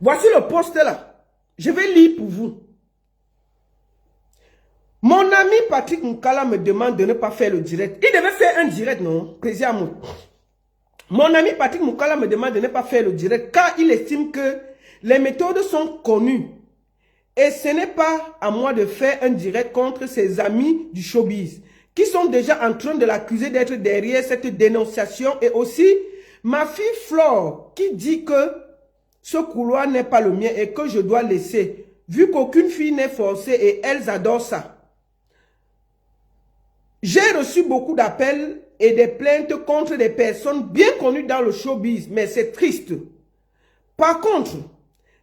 Voici le post là. Je vais lire pour vous. Mon ami Patrick Mukala me demande de ne pas faire le direct. Il devait faire un direct, non? Président. Mon ami Patrick Mukala me demande de ne pas faire le direct car il estime que les méthodes sont connues. Et ce n'est pas à moi de faire un direct contre ses amis du showbiz qui sont déjà en train de l'accuser d'être derrière cette dénonciation et aussi ma fille Flore qui dit que ce couloir n'est pas le mien et que je dois laisser vu qu'aucune fille n'est forcée et elles adorent ça. J'ai reçu beaucoup d'appels et des plaintes contre des personnes bien connues dans le showbiz, mais c'est triste. Par contre,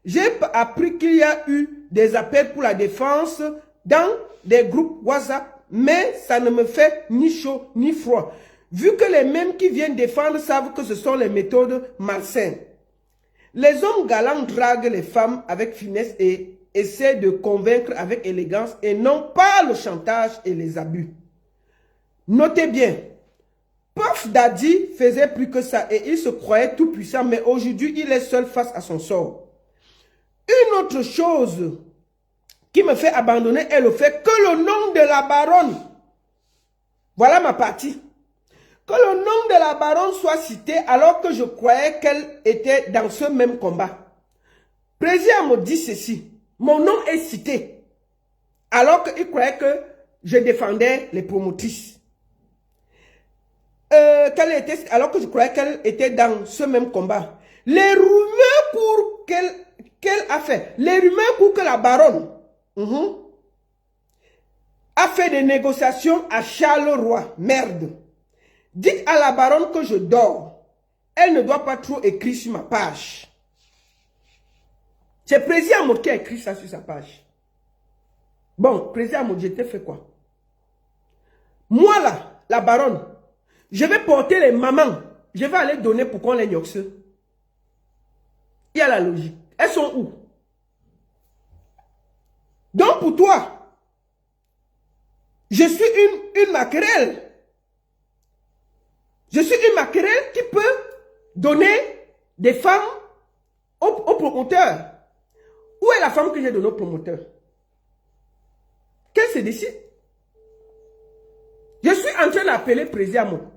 j'ai appris qu'il y a eu des appels pour la défense dans des groupes WhatsApp, mais ça ne me fait ni chaud ni froid, vu que les mêmes qui viennent défendre savent que ce sont les méthodes malsaines. Les hommes galants draguent les femmes avec finesse et essaient de convaincre avec élégance et non pas le chantage et les abus. Notez bien, Puff Daddy faisait plus que ça et il se croyait tout puissant, mais aujourd'hui il est seul face à son sort. Une autre chose qui me fait abandonner est le fait que le nom de la baronne, voilà ma partie, que le nom de la baronne soit cité alors que je croyais qu'elle était dans ce même combat. Président me dit ceci, mon nom est cité alors qu'il croyait que je défendais les promotrices. Alors que je croyais qu'elle était dans ce même combat. Les rumeurs courent qu'elle a fait. Les rumeurs courent que la baronne a fait des négociations à Charleroi. Merde. Dites à la baronne que je dors. Elle ne doit pas trop écrire sur ma page. C'est Président Amour qui a écrit ça sur sa page. Bon, Président Amour, je t'ai fait quoi? Moi là, la baronne, je vais porter les mamans. Je vais aller donner pour qu'on les nyoxe. Il y a la logique. Elles sont où? Donc pour toi, je suis une maquerelle. Je suis une maquerelle qui peut donner des femmes aux promoteurs. Où est la femme que j'ai donnée au promoteur? Qu'elle se décide? Je suis en train d'appeler Président.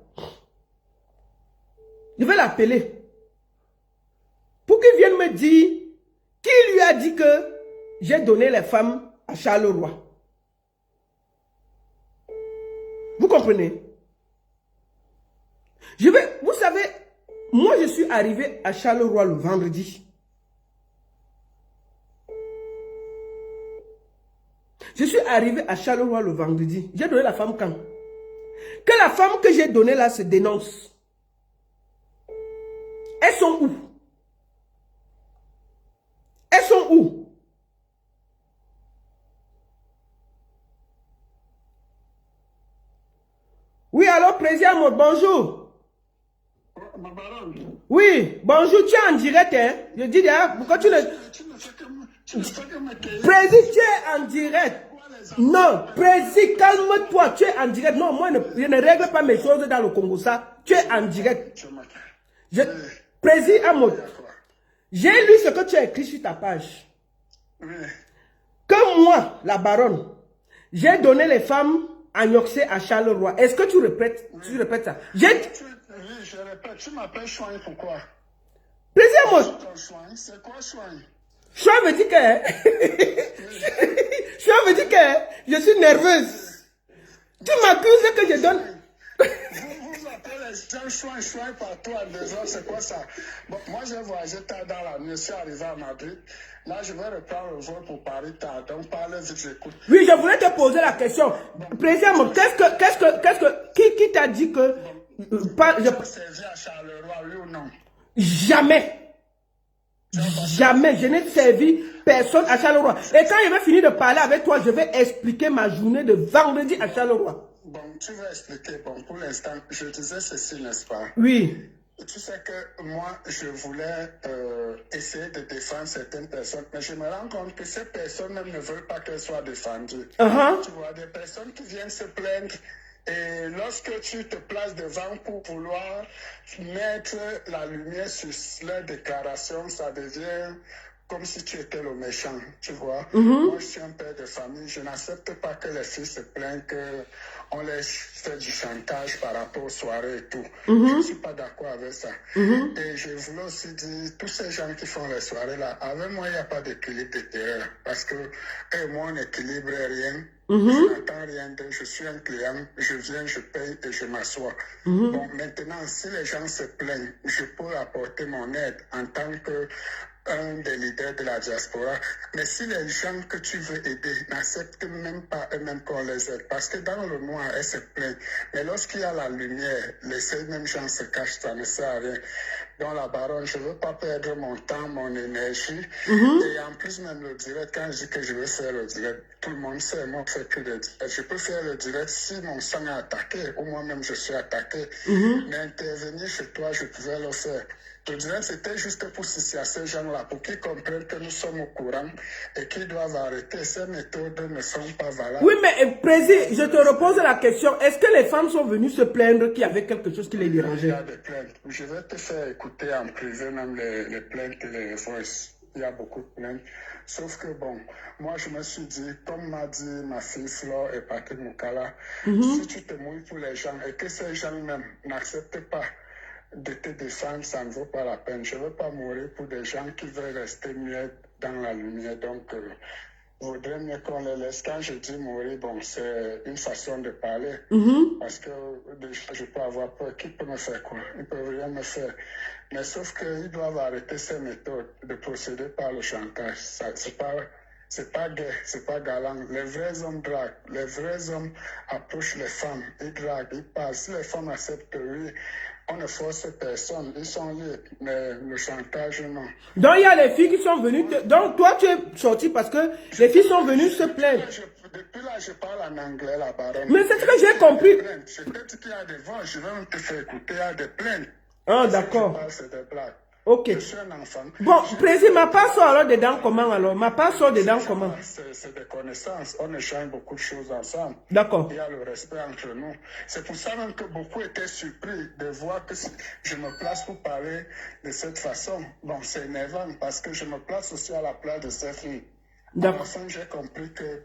Je vais l'appeler pour qu'il vienne me dire qui lui a dit que j'ai donné les femmes à Charleroi. Vous comprenez? Vous savez, moi je suis arrivé à Charleroi le vendredi. Je suis arrivé à Charleroi le vendredi. J'ai donné la femme quand? Que la femme que j'ai donnée là se dénonce. Elles sont où? Elles sont où? Oui, alors, Président, bonjour. Oui, bonjour, tu es en direct, hein? Je dis, pourquoi tu ne... Président, tu es en direct. Non, Président, calme-toi, tu es en direct. Non, moi, je ne règle pas mes choses dans le Congo, ça. Tu es en direct. Président Amod, j'ai lu ce que tu as écrit sur ta page. Que moi, la baronne, j'ai donné les femmes agnoxées à Charleroi. Est-ce que tu répètes ça? Oui, je répète, tu m'appelles Chouin, pourquoi? Président Amod. C'est quoi Chouin? Chouin veut dire que... Chouin veut dire que je suis nerveuse. Tu m'accuses que je donne... Vous appelez les gens chouin partout à 2 heures, c'est quoi ça? Bon, moi j'ai voyagé tard dans la nuit, je suis arrivé à Madrid. Là, je vais reprendre le vol pour Paris tard, donc parlez vite, j'écoute. Oui, je voulais te poser la question. Président, qui t'a dit que... Je servi à Charleroi, oui ou non? Jamais. Jamais. Je n'ai servi personne à Charleroi. Et quand je vais finir de parler avec toi, je vais expliquer ma journée de vendredi à Charleroi. Bon, tu vas expliquer. Bon, pour l'instant, je disais ceci, n'est-ce pas? Oui. Tu sais que moi, je voulais essayer de défendre certaines personnes, mais je me rends compte que ces personnes même ne veulent pas qu'elles soient défendues. Tu vois, des personnes qui viennent se plaindre, et lorsque tu te places devant pour vouloir mettre la lumière sur leurs déclarations, ça devient comme si tu étais le méchant, tu vois. Moi, je suis un père de famille, je n'accepte pas que les filles se plaignent qu'on les fait du chantage par rapport aux soirées et tout. Je ne suis pas d'accord avec ça. Et je voulais aussi dire, tous ces gens qui font les soirées là, avec moi, il n'y a pas d'équilibre de terrain. Parce que, et moi, on n'équilibre rien. Je n'attends rien d'eux, je suis un client, je viens, je paye et je m'assois. Bon, maintenant, si les gens se plaignent, je peux apporter mon aide en tant que un des leaders de la diaspora. Mais si les gens que tu veux aider n'acceptent même pas eux-mêmes qu'on les aide, parce que dans le noir, elles se plaignent. Mais lorsqu'il y a la lumière, ces mêmes gens se cachent, ça ne sert à rien. Donc la baronne, je ne veux pas perdre mon temps, mon énergie. Et en plus, même le direct, quand je dis que je veux faire le direct, tout le monde sait, moi, je fais plus de direct. Je peux faire le direct si mon sang est attaqué, ou moi-même je suis attaqué. Mais intervenir chez toi, je pouvais le faire. Le direct, c'était juste pour à ces gens-là, pour qu'ils comprennent que nous sommes au courant et qu'ils doivent arrêter. Ces méthodes ne sont pas valables. Oui, mais Président, je te repose la question. Est-ce que les femmes sont venues se plaindre qu'il y avait quelque chose qui les dérangeait? Il y a des plaintes. Je vais te faire écouter en privé même les plaintes et les voices. Il y a beaucoup de plaintes. Sauf que bon, moi je me suis dit, comme m'a dit ma fille Flore et Patrick Moukala, si tu te mouilles pour les gens et que ces gens même n'acceptent pas de te défendre, ça ne vaut pas la peine. Je ne veux pas mourir pour des gens qui veulent rester mieux dans la lumière. Donc, il vaudrait mieux qu'on les laisse. Quand je dis mourir, bon, c'est une façon de parler. Parce que déjà, je peux avoir peur. Qui peut me faire quoi? Ils ne peuvent rien me faire. Mais sauf qu'ils doivent arrêter ces méthodes de procéder par le chantage. C'est pas gay, c'est pas galant. Les vrais hommes draguent. Les vrais hommes approchent les femmes. Ils draguent, ils parlent. Si les femmes acceptent, oui, on ne force personne. Ils sont libres. Mais le chantage, non. Donc, il y a les filles qui sont venues. Donc, toi, tu es sorti parce que les filles sont venues se plaindre. Depuis là, je parle en anglais, la baronne. Mais c'est ce que j'ai compris. Je te dis qu'il y a des voix, je vais même te faire écouter, il y a des plaintes. Ah, d'accord. C'est des blagues. Ok. Je suis un enfant. Bon, Président, ma part sort alors dedans comment alors? Ma part sort dedans comment? C'est des connaissances. On échange beaucoup de choses ensemble. D'accord. Il y a le respect entre nous. C'est pour ça même que beaucoup étaient surpris de voir que je me place pour parler de cette façon. Bon, c'est énervant parce que je me place aussi à la place de ces filles. D'accord. Enfin, j'ai compris que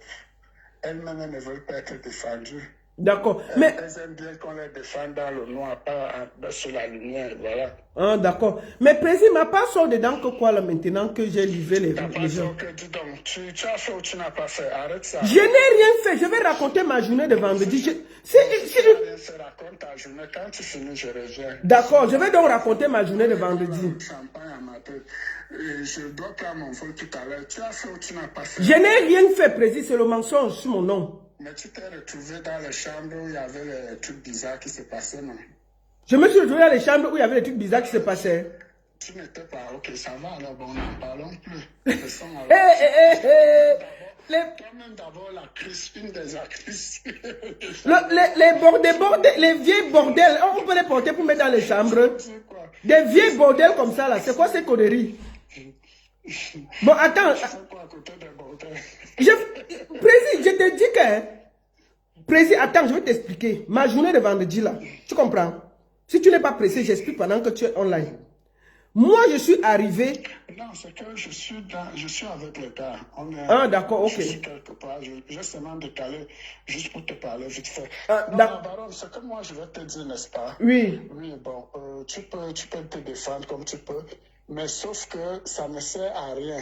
elles-mêmes ne veulent pas être défendues. D'accord. Mais elles aiment bien qu'on les défende dans le noir, pas sur la lumière, voilà. Ah, d'accord. Mais Président, ma part sort dedans que quoi là maintenant que j'ai livré les gens? Dis donc, tu as fait ou tu n'as pas fait? Arrête ça. Je n'ai rien fait. Je vais raconter ma journée de vendredi. Tu n'as rien fait, raconte ta journée. Quand tu finis, je reviens. D'accord, je vais donc raconter ma journée de vendredi. Champagne à ma tête. Je dois prendre mon vol tout à l'heure. Tu as fait ou tu n'as pas fait? Je n'ai rien fait, Président. C'est le mensonge sur mon nom. Mais tu t'es retrouvé dans les chambres où il y avait les trucs bizarres qui se passaient, non? Je me suis retrouvé dans les chambres où il y avait des trucs bizarres qui se passaient. Tu n'étais pas... Ok, ça va alors, bon, n'en parlons plus. Toi-même d'abord l'actrice, une des actrices. Les vieilles bordels, on peut les porter pour mettre dans les chambres. Des vieilles bordels comme ça là, c'est quoi ces conneries? Bon, attends. Président, je te dis que... Président, attends, je vais t'expliquer. Ma journée de vendredi là, tu comprends? Si tu n'es pas pressé, j'explique pendant que tu es online. Moi, je suis arrivé... Non, c'est que je suis avec les gars. Ah, d'accord, ok. Je suis quelque part. J'ai seulement décalé juste pour te parler vite fait. Baron, ce que moi, je vais te dire, n'est-ce pas? Oui. Oui, bon, tu peux te défendre comme tu peux. Mais sauf que ça ne sert à rien.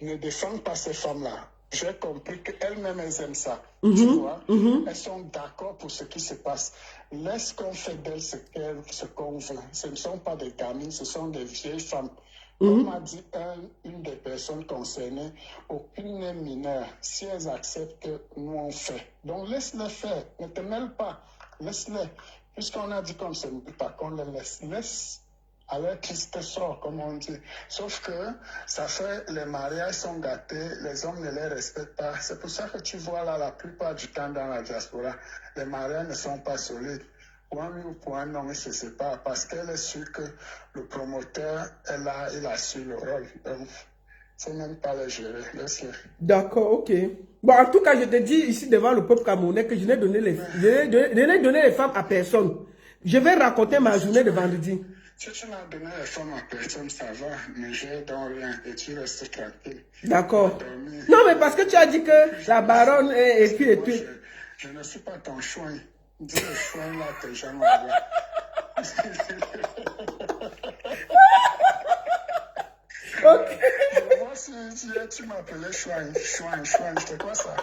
Ne défends pas ces femmes-là. J'ai compris qu'elles-mêmes, elles aiment ça. Tu vois? Elles sont d'accord pour ce qui se passe. Laisse qu'on fait d'elles ce qu'on veut. Ce ne sont pas des gamines, ce sont des vieilles femmes. Comme m'a dit une des personnes concernées, aucune n'est mineure. Si elles acceptent, nous on fait. Donc laisse-les faire. Ne te mêle pas. Laisse-les. Puisqu'on a dit qu'on ne se mêle pas, qu'on les laisse. Laisse à leur triste sort, comme on dit. Sauf que ça fait, les mariages sont gâtés, les hommes ne les respectent pas. C'est pour ça que tu vois là, la plupart du temps dans la diaspora, les mariages ne sont pas solides. Pour un oui ou pour un non, ils se séparent parce qu'elle est sûre que le promoteur est là, il assure le rôle. Donc, il ne faut même pas les gérer. D'accord, ok. Bon, en tout cas, je te dis ici devant le peuple camerounais que je n'ai donné les femmes à personne. Je vais raconter ma journée de vendredi. Si tu m'as donné les femmes à personne, ça va, mais j'ai donc rien et tu restes tranquille. D'accord. Non, mais parce que tu as dit que la baronne et puis et puis. Je ne suis pas ton chouin. Dis le chouin là, tes gens là. Ok. Moi, si tu m'appelais chouin, c'est quoi ça?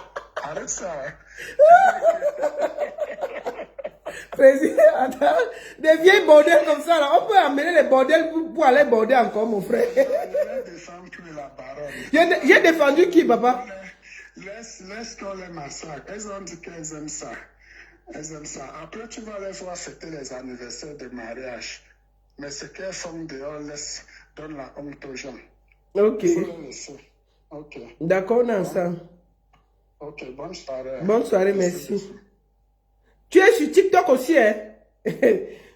Arrête ça. Président, attends, des vieilles bordels comme ça, là, on peut amener les bordels pour aller border encore, mon frère. J'ai défendu qui, papa? Laisse-toi les massacres. Elles ont dit qu'elles aiment ça. Elles aiment ça. Après, tu vas les voir fêter les anniversaires de mariage. Mais ce qu'elles font dehors, donne la honte aux gens. Ok. Faut les laisser. Ok. D'accord, on est ensemble. Ok, bonne soirée. Bonne soirée, merci. Tu es sur TikTok aussi, hein?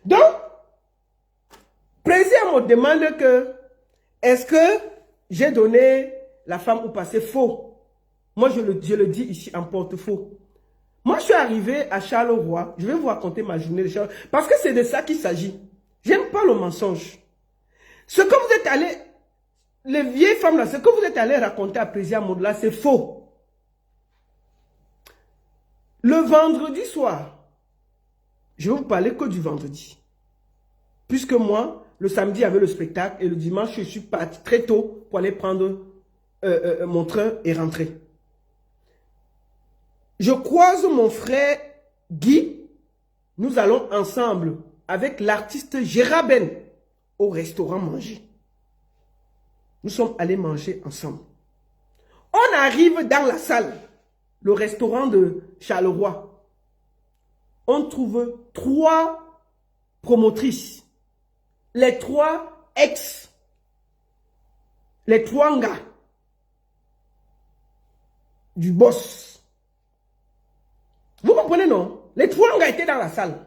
Donc, président me demande que, est-ce que j'ai donné la femme ou pas? C'est faux. Moi, je le dis ici en porte-faux. Moi, je suis arrivé à Charleroi. Je vais vous raconter ma journée de Charleroi. Parce que c'est de ça qu'il s'agit. J'aime pas le mensonge. Ce que vous êtes allé, les vieilles femmes là, ce que vous êtes allé raconter à président Maudela, c'est faux. Le vendredi soir, je vais vous parler que du vendredi. Puisque moi, le samedi, il y avait le spectacle et le dimanche, je suis parti très tôt pour aller prendre mon train et rentrer. Je croise mon frère Guy. Nous allons ensemble avec l'artiste Gérard Ben au restaurant manger. Nous sommes allés manger ensemble. On arrive dans la salle, le restaurant de Charleroi. On trouve 3 promotrices. Les 3 ex. Les 3 gars. Du boss. Vous comprenez, non? Les 3 gars étaient dans la salle.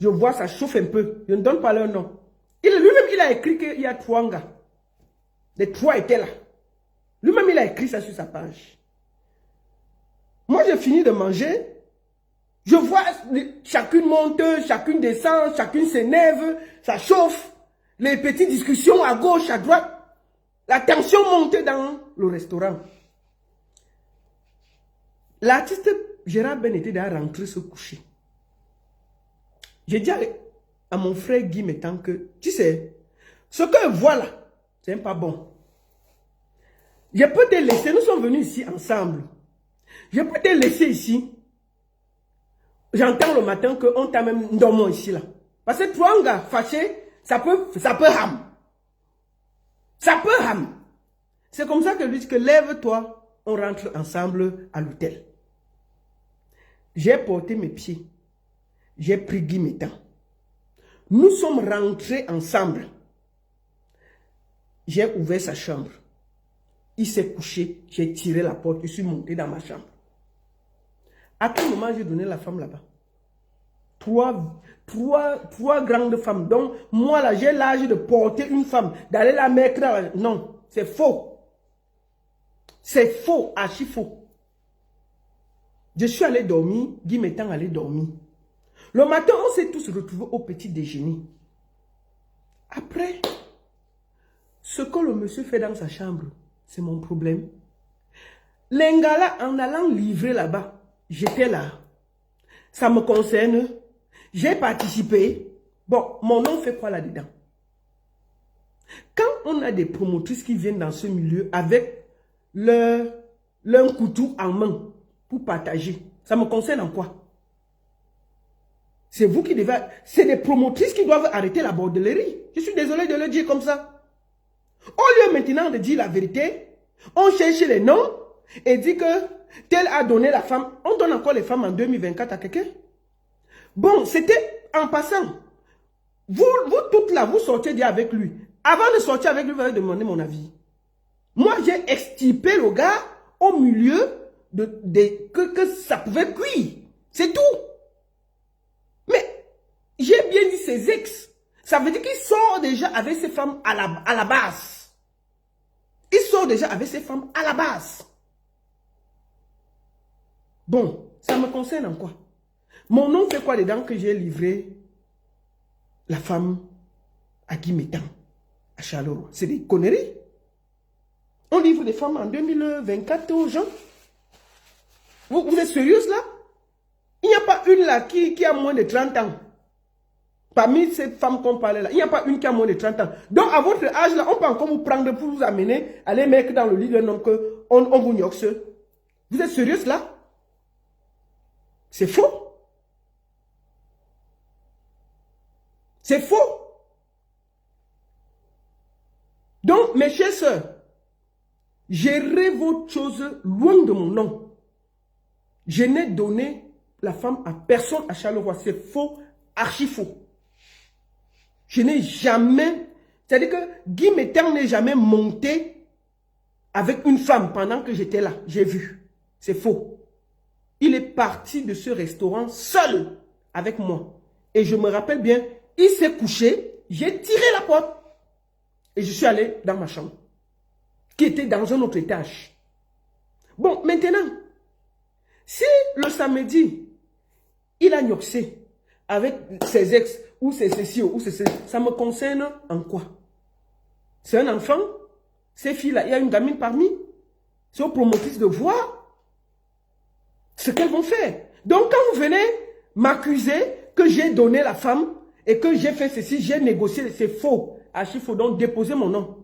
Je vois, ça chauffe un peu. Je ne donne pas leur nom. Lui-même, il a écrit qu'il y a 3 gars. Les 3 étaient là. Lui-même, il a écrit ça sur sa page. Moi, j'ai fini de manger. Je vois chacune monte, chacune descend, chacune s'énerve, ça chauffe. Les petites discussions à gauche, à droite. La tension monte dans le restaurant. L'artiste Gérard Ben était déjà rentré se coucher. J'ai dit à mon frère Guy Métan que, tu sais, ce que voilà, c'est pas bon. Je peux te laisser, nous sommes venus ici ensemble. Je peux te laisser ici. J'entends le matin qu'on t'a même dormant ici là. Parce que 3 gars fâchés, ça peut ham. Ça peut ham. C'est comme ça que lui dit que lève-toi, on rentre ensemble à l'hôtel. J'ai porté mes pieds. J'ai pris Guy Métan. Nous sommes rentrés ensemble. J'ai ouvert sa chambre. Il s'est couché. J'ai tiré la porte. Je suis monté dans ma chambre. À quel moment j'ai donné la femme là-bas? 3 grandes femmes. Donc, moi là, j'ai l'âge de porter une femme, d'aller la mettre dans la... Non, c'est faux. C'est faux, archi faux. Je suis allé dormir, Guy m'étant allé dormir. Le matin, on s'est tous retrouvés au petit déjeuner. Après, ce que le monsieur fait dans sa chambre, c'est mon problème. Les gars là, en allant livrer là-bas, j'étais là. Ça me concerne. J'ai participé. Bon, mon nom fait quoi là-dedans? Quand on a des promotrices qui viennent dans ce milieu avec leur couteau en main pour partager, ça me concerne en quoi? C'est vous qui devez... C'est des promotrices qui doivent arrêter la bordellerie. Je suis désolé de le dire comme ça. Au lieu maintenant de dire la vérité, on cherche les noms et dit que tel a donné la femme. On donne encore les femmes en 2024 à quelqu'un. Bon, c'était en passant. Vous toutes là, vous sortez déjà avec lui. Avant de sortir avec lui, vous allez demander mon avis. Moi, j'ai extirpé le gars au milieu que ça pouvait cuire. C'est tout. Mais j'ai bien dit ses ex. Ça veut dire qu'il sort déjà avec ses femmes à la base. Il sort déjà avec ses femmes à la base. Bon, ça me concerne en quoi? Mon nom fait quoi dedans que j'ai livré la femme à Guimétan, à Charleroi. C'est des conneries. On livre des femmes en 2024 aux gens. Vous êtes sérieuse là? Il n'y a pas une là qui a moins de 30 ans. Parmi ces femmes qu'on parlait là, il n'y a pas une qui a moins de 30 ans. Donc à votre âge là, on peut encore vous prendre pour vous amener à les mettre dans le lit d'un homme qu'on vous nioxe. Vous êtes sérieuse là? C'est faux. C'est faux. Donc, mes chères sœurs, gérez votre chose loin de mon nom. Je n'ai donné la femme à personne à Charleroi. C'est faux, archi faux. Je n'ai jamais... C'est-à-dire que Guy Métain n'est jamais monté avec une femme pendant que j'étais là. J'ai vu. C'est faux. Il est parti de ce restaurant seul avec moi. Et je me rappelle bien, il s'est couché, j'ai tiré la porte. Et je suis allé dans ma chambre, qui était dans un autre étage. Bon, maintenant, si le samedi, il a gnoxé avec ses ex, ou ses ceci, ou ses ceci, ça me concerne en quoi? C'est un enfant, ces filles-là, il y a une gamine parmi, c'est aux promotrices de voir ce qu'elles vont faire. Donc, quand vous venez m'accuser que j'ai donné la femme et que j'ai fait ceci, j'ai négocié, c'est faux. Archi faux. Donc, déposez mon nom.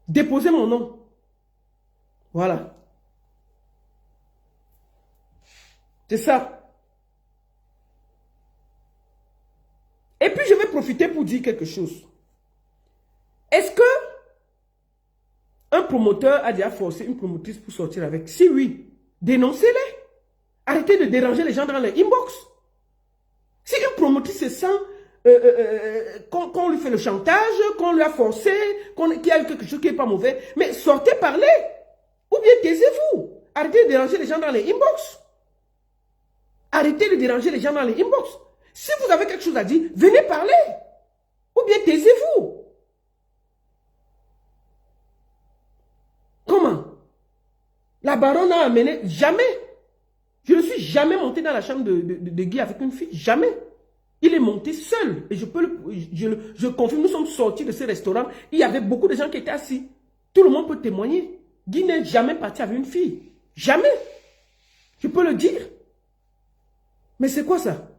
Déposez mon nom. Voilà. C'est ça. Et puis, je vais profiter pour dire quelque chose. Est-ce que un promoteur a déjà forcé une promotrice pour sortir avec? Si oui, dénoncez-les. Arrêtez de déranger les gens dans les inbox. Si une promotrice se sent qu'on lui fait le chantage, qu'on lui a forcé, qu'il y a quelque chose qui n'est pas mauvais, mais sortez parler. Ou bien taisez-vous. Arrêtez de déranger les gens dans les inbox. Arrêtez de déranger les gens dans les inbox. Si vous avez quelque chose à dire, venez parler. Ou bien taisez-vous. Comment? La baronne a amené jamais. Je ne suis jamais monté dans la chambre de Guy avec une fille. Jamais. Il est monté seul. Et je confirme, nous sommes sortis de ce restaurant. Il y avait beaucoup de gens qui étaient assis. Tout le monde peut témoigner. Guy n'est jamais parti avec une fille. Jamais. Je peux le dire. Mais c'est quoi ça?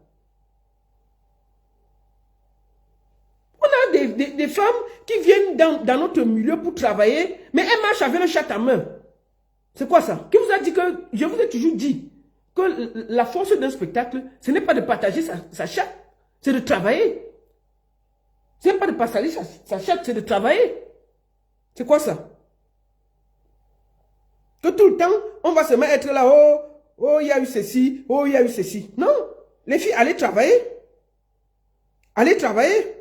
On a des femmes qui viennent dans notre milieu pour travailler, mais elles marchent avec le chat à main. C'est quoi ça? Qui vous a dit que... Je vous ai toujours dit que la force d'un spectacle, ce n'est pas de partager sa chatte, c'est de travailler. Ce n'est pas de partager sa chatte, c'est de travailler. C'est quoi ça? Que tout le temps, on va se mettre là, oh, il y a eu ceci, oh, il y a eu ceci. Non, les filles, allez travailler. Allez travailler.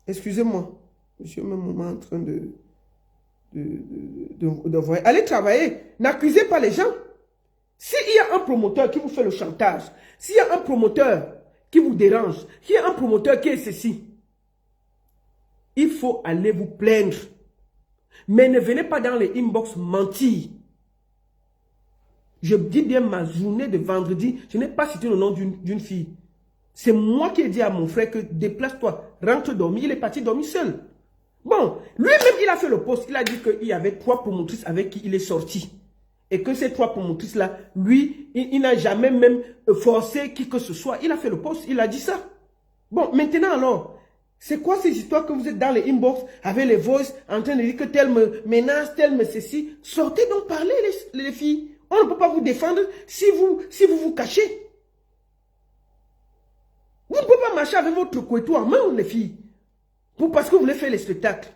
Excusez-moi, je suis au même moment en train de voir. Allez travailler. N'accusez pas les gens. S'il y a un promoteur qui vous fait le chantage, s'il y a un promoteur qui vous dérange, s'il y a un promoteur qui est ceci, il faut aller vous plaindre. Mais ne venez pas dans les inbox mentir. Je dis bien ma journée de vendredi, je n'ai pas cité le nom d'une fille. C'est moi qui ai dit à mon frère que déplace-toi, rentre dormir. Il est parti dormir seul. Bon, lui-même, il a fait le post. Il a dit qu'il y avait 3 promotrices avec qui il est sorti. Et que ces 3 promotrices-là, lui, il n'a jamais même forcé qui que ce soit. Il a fait le post, il a dit ça. Bon, maintenant alors, c'est quoi ces histoires que vous êtes dans les inbox avec les voices en train de dire que tel me menace, tel me ceci? Sortez donc parler les filles. On ne peut pas vous défendre si vous cachez. Vous ne pouvez pas marcher avec votre couteau en main, les filles, parce que vous voulez faire les spectacles.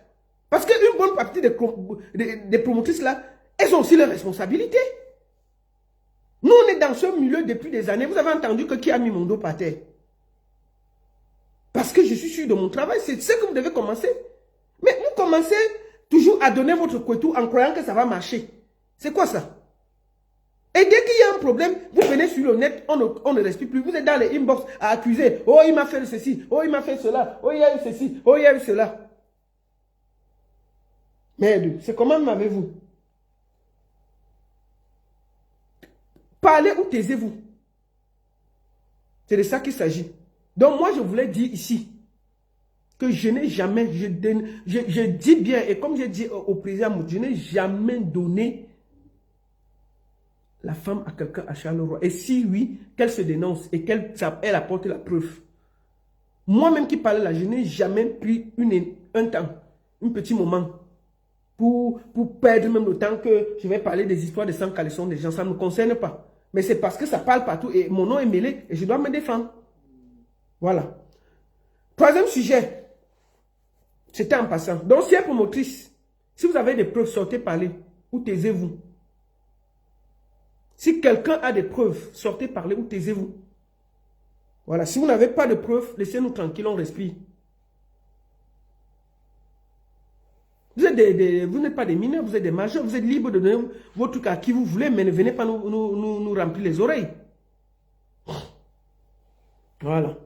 Parce qu'une bonne partie des promotrices là, elles ont aussi leurs responsabilités. Nous, on est dans ce milieu depuis des années. Vous avez entendu que qui a mis mon dos par terre? Parce que je suis sûr de mon travail. C'est ce que vous devez commencer. Mais vous commencez toujours à donner votre couteau en croyant que ça va marcher. C'est quoi ça? Et dès qu'il y a un problème, vous venez sur le net, on ne respire plus. Vous êtes dans les inbox à accuser. Oh, il m'a fait ceci. Oh, il m'a fait cela. Oh, il y a eu ceci. Oh, il y a eu cela. Merde, c'est comment m'avez-vous? Parlez ou taisez-vous. C'est de ça qu'il s'agit. Donc moi, je voulais dire ici que je n'ai jamais, je dis bien, et comme j'ai dit au président, je n'ai jamais donné la femme à quelqu'un à Charleroi. Et si oui, qu'elle se dénonce et qu'elle apporte la preuve. Moi-même qui parlais là, je n'ai jamais pris un temps, un petit moment pour perdre même le temps que je vais parler des histoires de sang caleçon des gens. Ça ne me concerne pas. Mais c'est parce que ça parle partout et mon nom est mêlé et je dois me défendre. Voilà. Troisième sujet. C'était en passant. Donc, si elle est promotrice, si vous avez des preuves, sortez parler ou taisez-vous. Si quelqu'un a des preuves, sortez parler ou taisez-vous. Voilà. Si vous n'avez pas de preuves, laissez-nous tranquille, on respire. Vous n'êtes pas des mineurs, vous êtes des majeurs, vous êtes libres de donner votre truc à qui vous voulez, mais ne venez pas nous remplir les oreilles. Voilà.